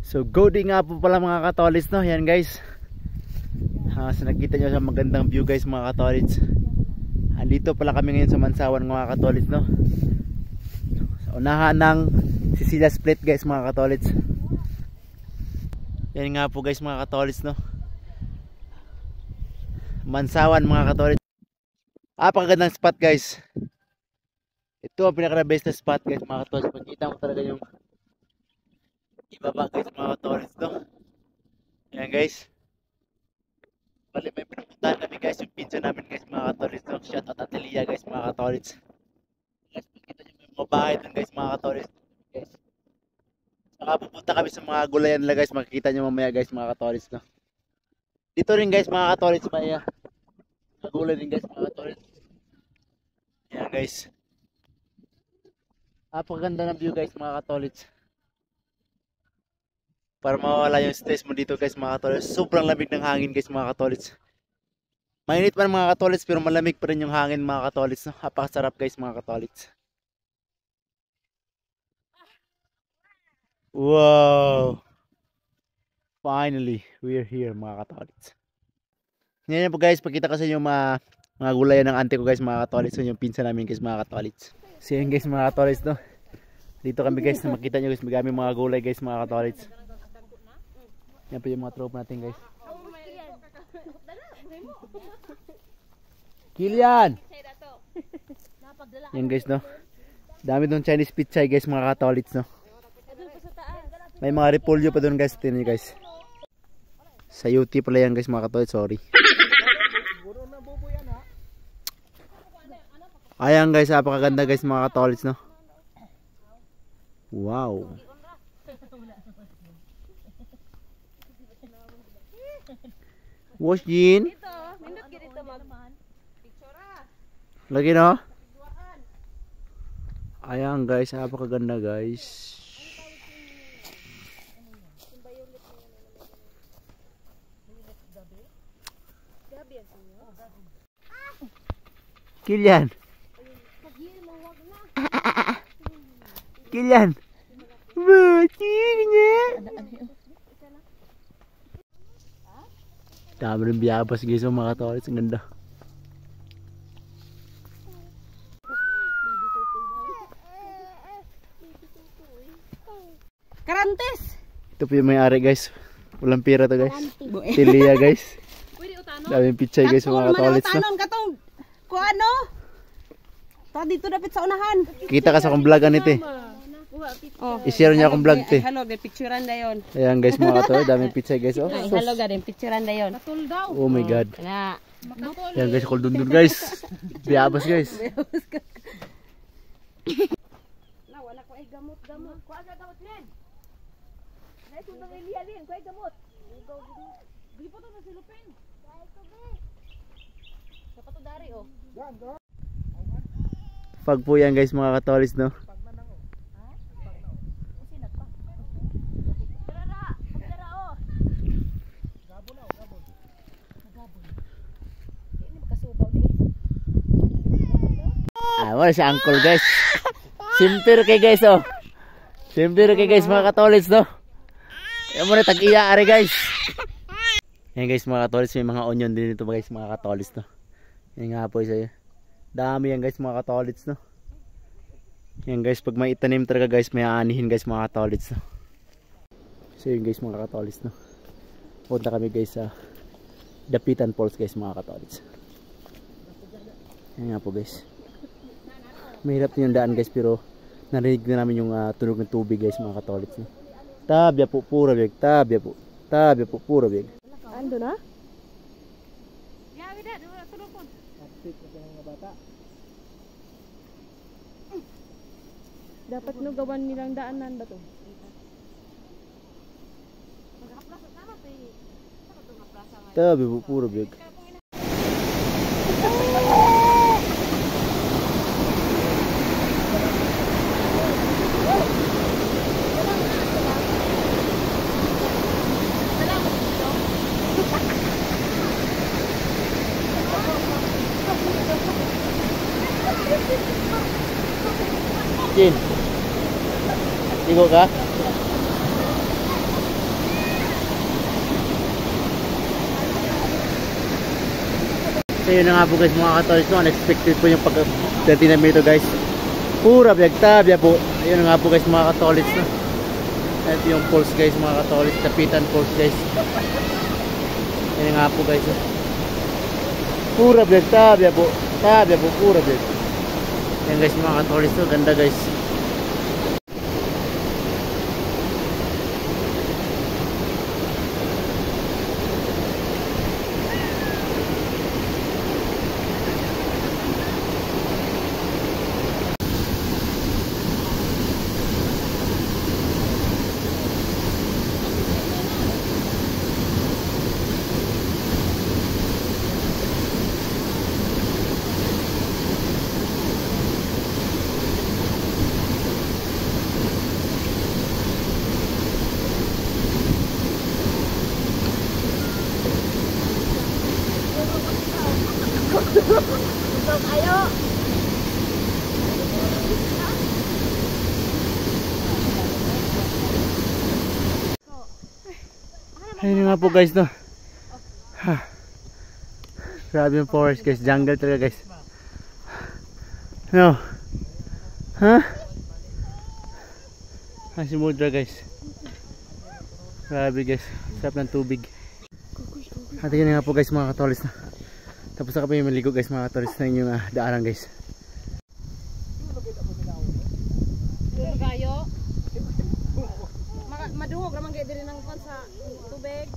So Godi nga po pala mga katolits, no? Yan guys. So nakita nyo sa magandang view guys mga katolits. Andito pala kami ngayon sa Mansawan mga katolits, no? Sa unahan ng Sicilia Split guys mga katolits. Yan nga po guys mga katolits, no? Mansawan mga katolits. Napakagandang spot guys. Ito ang pinaka-best na spot guys mga katolits. Makita mo talaga yung ibaba guys mga katolits, no? Yan guys. Bali may pinupuntahan kami guys, yung pinsan namin guys mga katolits, no? Shout out Atelia guys mga katolits. Guys, makita nyo may mga bahay dun guys mga katolits guys. Saka pupunta kami sa mga gulayan nila guys, makikita nyo mamaya guys mga katolits, no? Dito rin guys mga katolits, may gulay din guys mga katolits. Yan guys. Napakaganda ng view guys mga katolits. Para mawala yung stress mo dito guys mga katolits. Sobrang lamig ng hangin guys mga katolits. Mainit pa mga katolits pero malamig pa rin yung hangin mga katolits, no? Napakasarap guys mga katolits. Wow! Finally, we're here mga katolits. Ngayon po guys, pakita ko sa inyo mga gulayan ng auntie ko guys mga katolits. So yung pinsan namin guys mga katolits. So yun guys mga katolits, no? Dito kami guys, makita nyo guys, may mga gulay guys mga katolits. Yan po yung mga tropa natin guys. Kilian! Yan guys, no? Dami doon Chinese pizza guys mga katolits, no? May mga repolyo pa doon guys. Tingnan nyo guys. Sa UT pala yan guys mga katolits, sorry. Ayan guys, napakaganda guys mga katolits, no? Wow! Wash Jin. Lagi no? Ayan guys, napakaganda guys. Kilian. Kilian. Batinya. Dami rin biyabas guys mga katolits, ang ganda. Karantes! Ito po yung may-ari guys. Walang pira to guys. Tilia guys. Daming pichay guys mga katolits, no? Kung ano? Dito dapat sa unahan. Kita ka sa akong vlogan ito eh. I-share niya akong vlog te. Hello, picturean na yun. Ayan guys mga katolits, daming pichay guys. Oh, hello gadin, picturean na yun. Oh my god. Ayan guys, kuldun dun guys. Biyabas guys. Wala ko ay gamot-gamot. Kuha na gamot rin. Naisundang ilihalin, kuha ay gamot. Di po ito na silupin. Dapat ito dari oh. Pag po yan guys mga katolits, no? Wala si uncle guys. Simpir kay guys oh. Simpir kay guys mga katolits, no? Yan muna tag-iya ari guys. Yan guys mga katolits, may mga onion din dito guys mga katolits, no? Yan nga po isa. Dami yan guys mga katolits, no? Yan guys, pag may itanim talaga guys, may aanihin guys mga katolits, no? So yun guys mga katolits, no? Punta kami guys sa Dapitan Falls guys mga katolits. Yan nga po guys. Mahirap din yung daan guys, pero narinig na namin yung tunog ng tubig guys mga katolits, no? Tabya po pura big, tabya po pura big. Ando na? Dapat no gawan nilang daanan ba to? Tabya po pura big. Jin, ligo ka? Ayun na nga po guys mga katolis, no? Unexpected po yung pagdating namin ito guys. Pura biyagtabya po. Ayun na nga po guys mga katolis, no? Ito yung falls guys mga katolis, Kapitan Falls guys. Ayun nga po guys, no? Pura biyagtabya po. Tabya po, pura biyag. Yan guys mga katolis, no? Ganda guys. Ayo. Ayun nga po guys, no? Ha. Grabe yung forest guys, jungle talaga guys. No? Ha? Ang simudra guys. Grabe guys, sarap ng tubig. At yun nga po guys mga katolis, no? Tapos na kami maligo guys mga katolis na inyong daanan guys. Kayo. Madungog naman kayo din ng pan sa tubig.